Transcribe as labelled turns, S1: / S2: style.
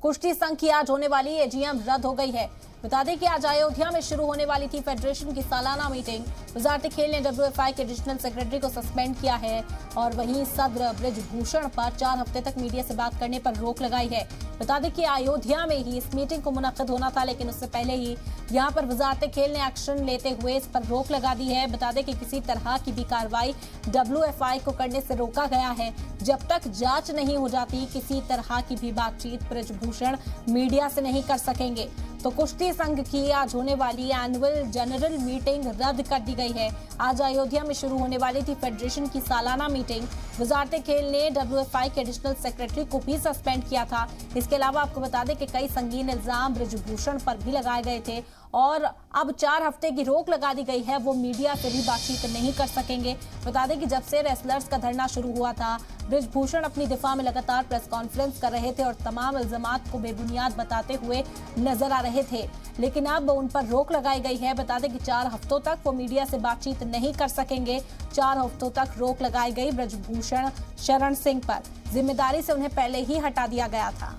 S1: कुश्ती संघ की आज होने वाली एजीएम रद्द हो गई है। बता दें कि आज अयोध्या में शुरू होने वाली थी फेडरेशन की सालाना मीटिंग। वजारत खेल ने डब्ल्यूएफआई के एडिशनल सेक्रेटरी को सस्पेंड किया है और वहीं सदर ब्रिजभूषण पर 4 हफ्ते तक मीडिया से बात करने पर रोक लगाई है। बता दें कि अयोध्या में ही इस मीटिंग को मुनक्किद होना था, लेकिन उससे पहले ही यहां पर वजारत खेल ने एक्शन लेते हुए इस पर रोक लगा दी है। बता दें कि किसी तरह की भी कार्रवाई डब्ल्यूएफआई को करने से रोका गया है जब तक जांच नहीं हो जाती। किसी तरह की भी बातचीत ब्रिजभूषण मीडिया से नहीं कर सकेंगे। तो कुश्ती संघ की आज होने वाली एनुअल जनरल मीटिंग रद्द कर दी गई है। आज अयोध्या में शुरू होने वाली थी फेडरेशन की सालाना मीटिंग। वजारत खेल ने डब्ल्यूएफआई के एडिशनल सेक्रेटरी को भी सस्पेंड किया था। इसके अलावा आपको बता दें कि कई संगीन इल्जाम ब्रिजभूषण पर भी लगाए गए थे और अब 4 हफ्ते की रोक लगा दी गई है। वो मीडिया से भी बातचीत नहीं कर सकेंगे। बता दें कि जब से रेसलर्स का धरना शुरू हुआ था, ब्रिजभूषण अपनी दिफा में लगातार प्रेस कॉन्फ्रेंस कर रहे थे और तमाम इल्जामात को बेबुनियाद बताते हुए नजर आ रहे थे, लेकिन अब उन पर रोक लगाई गई है। बता दें कि 4 हफ्तों तक वो मीडिया से बातचीत नहीं कर सकेंगे। 4 हफ्तों तक रोक लगाई गई ब्रिजभूषण शरण सिंह पर। जिम्मेदारी से उन्हें पहले ही हटा दिया गया था।